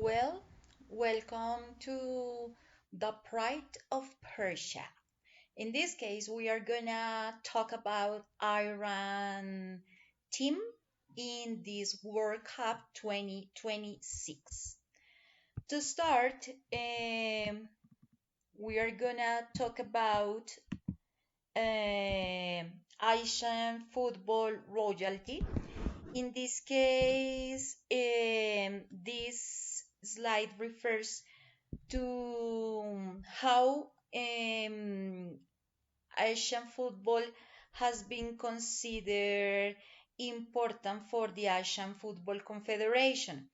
Well, welcome to the Pride of Persia. In this case, we are gonna talk about Iran team in this World Cup 2026. To start, we are gonna talk about Asian football royalty. In this case, this slide refers to how Asian football has been considered important for the Asian Football Confederation.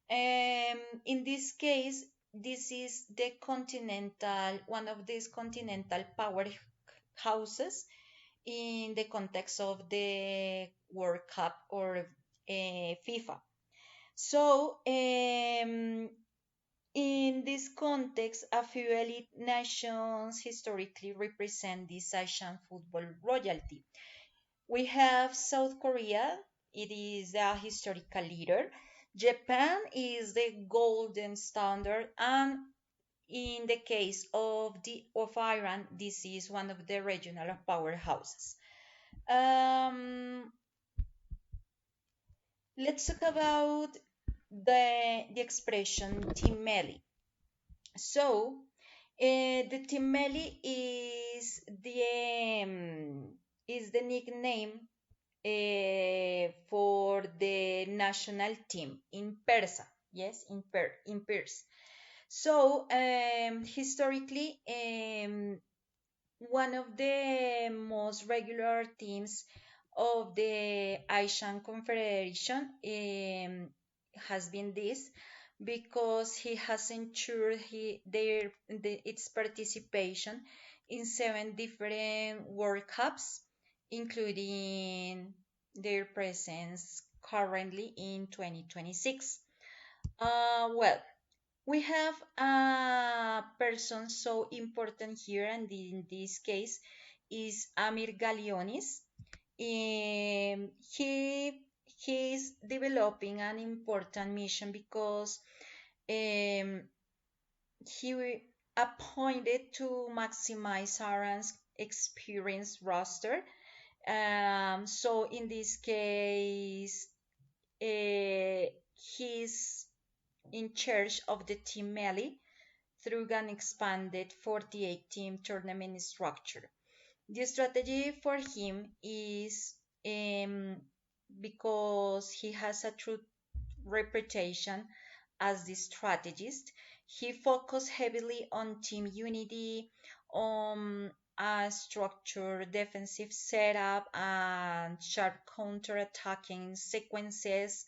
In this case, this is the continental, one of these continental powerhouses in the context of the World Cup or FIFA. So, in this context, a few elite nations historically represent this Asian football royalty. We have South Korea, it is a historical leader. Japan is the golden standard, and in the case of Iran, this is one of the regional powerhouses. Um, let's talk about the expression timeli. So, the Timeli is the nickname for the national team in Persia. Yes, in Persia. So, historically, one of the most regular teams of the Asian Confederation has been this because he has ensured its participation in seven different World Cups, including their presence currently in 2026. Well, we have a person so important here, and in this case is Amir Galionis. He is developing an important mission because um, he appointed to maximize Aaron's experience roster. So in this case, he's in charge of the team melee through an expanded 48 team tournament structure. The strategy for him is because he has a true reputation as the strategist. He focused heavily on team unity, on a structured defensive setup, and sharp counter-attacking sequences.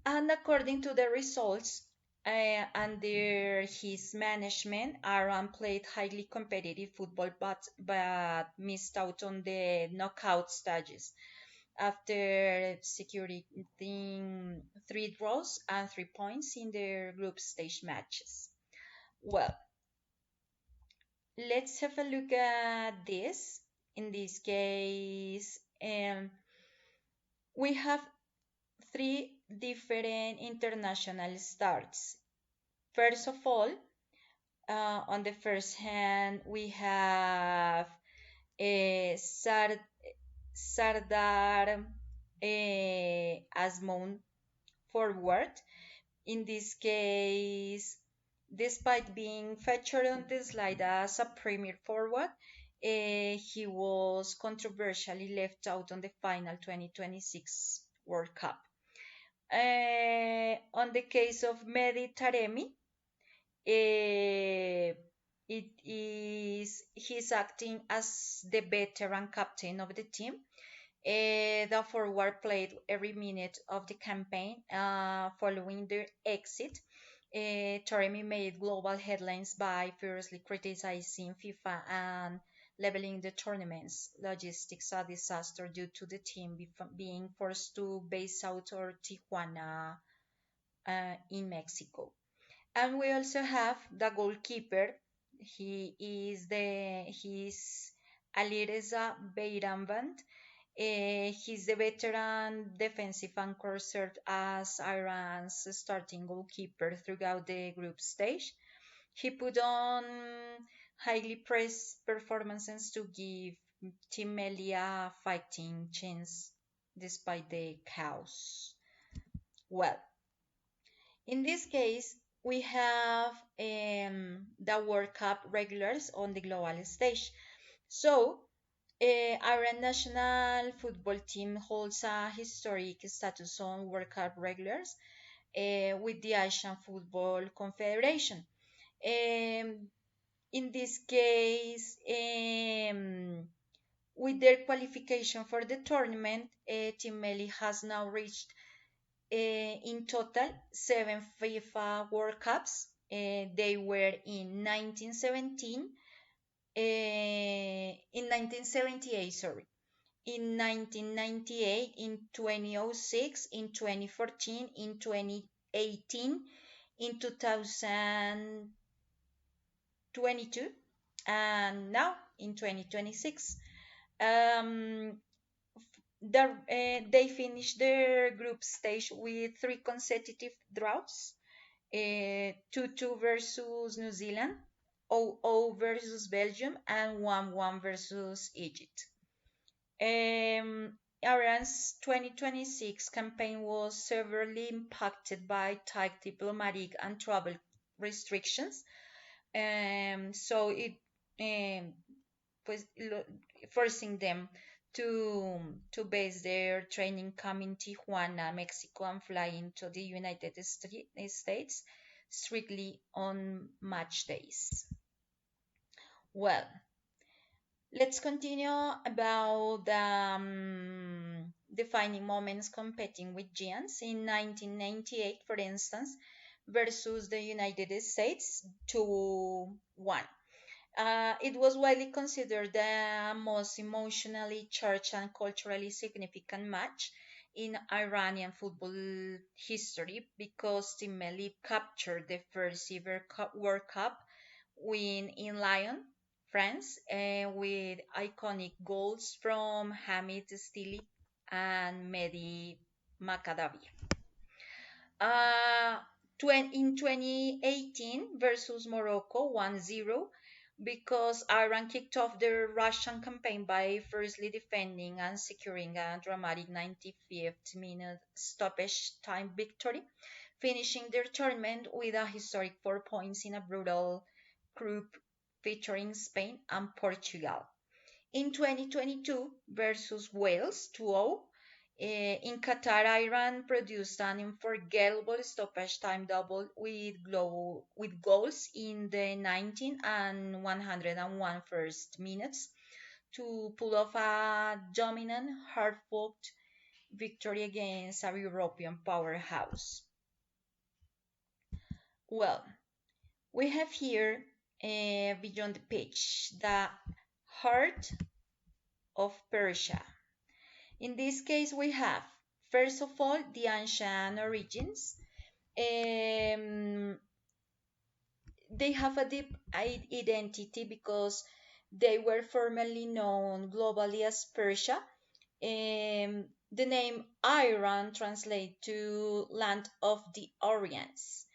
And according to the results, under his management, Aaron played highly competitive football but missed out on the knockout stages after securing three draws and 3 points in their group stage matches. Well, let's have a look at this. In this case, we have three different international starts. First of all, on the first hand, we have Sardar Azmoun forward. In this case, despite being featured on the slide as a premier forward, he was controversially left out on the final 2026 World Cup. On the case of Mehdi Taremi, he's acting as the veteran captain of the team. The forward played every minute of the campaign. Following their exit, Taremi made global headlines by fiercely criticizing FIFA and labeling the tournament's logistics a disaster due to the team being forced to base out of Tijuana in Mexico. And we also have the goalkeeper. He's Alireza Beiramband. He's the veteran defensive anchor, served as Iran's starting goalkeeper throughout the group stage. He put on highly praised performances to give Team Melli a fighting chance despite the chaos. Well, in this case, we have the World Cup regulars on the global stage. So, our national football team holds a historic status on World Cup regulars with the Asian Football Confederation. Um, in this case, with their qualification for the tournament, Team Melli has now reached in total 7 FIFA World Cups. They were in 1917, in 1978, sorry, in 1998, in 2006, in 2014, in 2018, in 2022, and now in 2026. Um, they finished their group stage with three consecutive draws: 2-2 versus New Zealand, 0-0 versus Belgium, and 1-1 versus Egypt. Iran's 2026 campaign was severely impacted by tight diplomatic and travel restrictions, so it um, pues, forcing them to base their training camp in Tijuana, Mexico, and fly into the United States strictly on match days. Well, let's continue about the defining moments competing with giants. In 1998, for instance, versus the United States 2-1. It was widely considered the most emotionally charged and culturally significant match in Iranian football history because Team Melli captured the first ever World Cup win in Lyon, France, with iconic goals from Hamid Stili and Mehdi Makadavi. Uh, in 2018 versus Morocco 1-0 because Iran kicked off their Russian campaign by firstly defending and securing a dramatic 95th minute stoppage time victory, finishing their tournament with a historic 4 points in a brutal group featuring Spain and Portugal. In 2022 versus Wales 2-0, in Qatar, Iran produced an unforgettable stoppage time double with goals in the 19 and 101 first minutes to pull off a dominant, hard-fought victory against a European powerhouse. Well, we have here beyond the pitch the heart of Persia. In this case, we have, first of all, the ancient origins. Um, they have a deep identity because they were formerly known globally as Persia. The name Iran translates to land of the Orients.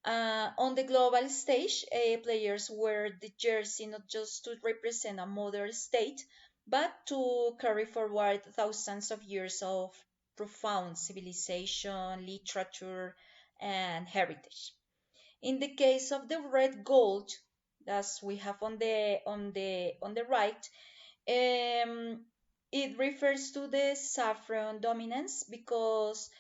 On the global stage, players wear the jersey not just to represent a modern state, but to carry forward thousands of years of profound civilization, literature, and heritage. In the case of the red gold, as we have on the right, it refers to the saffron dominance because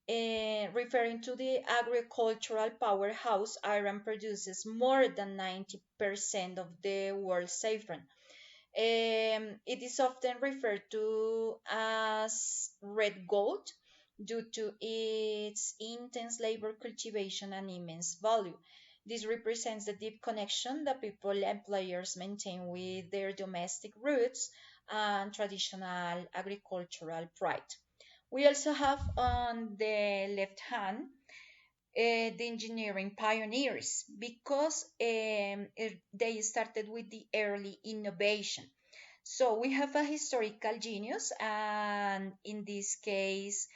referring to the agricultural powerhouse, Iran produces more than 90% of the world's saffron. It is often referred to as red gold due to its intense labor cultivation and immense value. This represents the deep connection that people and players maintain with their domestic roots and traditional agricultural pride. We also have on the left hand the engineering pioneers because they started with the early innovation. So we have a historical genius, and in this case,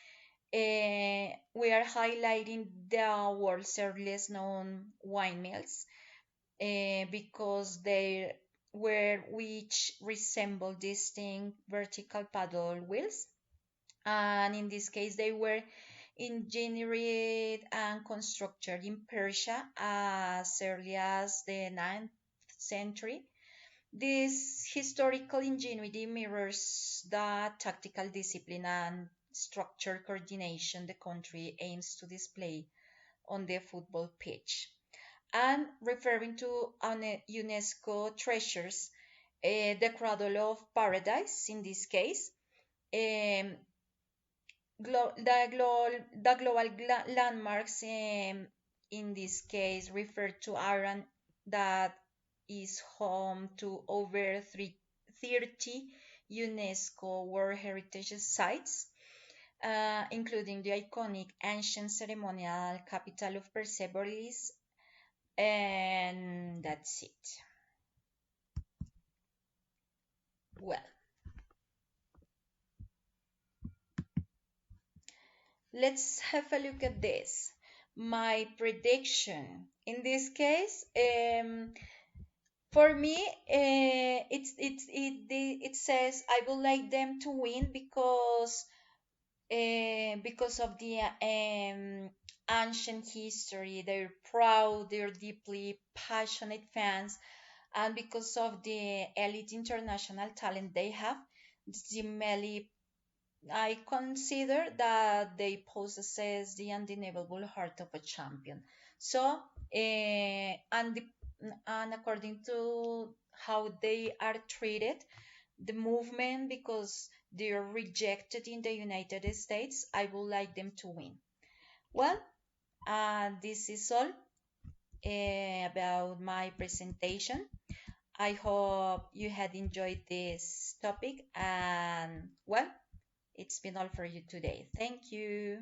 we are highlighting the world's earliest known wine mills because they were which resemble distinct vertical paddle wheels, and in this case they were engineered and constructed in Persia as early as the ninth century. This historical ingenuity mirrors the tactical discipline and structured coordination the country aims to display on the football pitch. And referring to UNESCO treasures, the Cradle of Paradise in this case, um, the global landmarks in this case refer to Iran that is home to over 30 UNESCO World Heritage Sites, including the iconic ancient ceremonial capital of Persepolis, and that's it. Well, let's have a look at this. My prediction in this case, for me, it says I would like them to win because of the ancient history. They're proud, they're deeply passionate fans, and because of the elite international talent they have, Zimeli, I consider that they possess the undeniable heart of a champion. So, and according to how they are treated, the movement, because they are rejected in the United States, I would like them to win. Well, this is all about my presentation. I hope you had enjoyed this topic, and well, it's been all for you today. Thank you.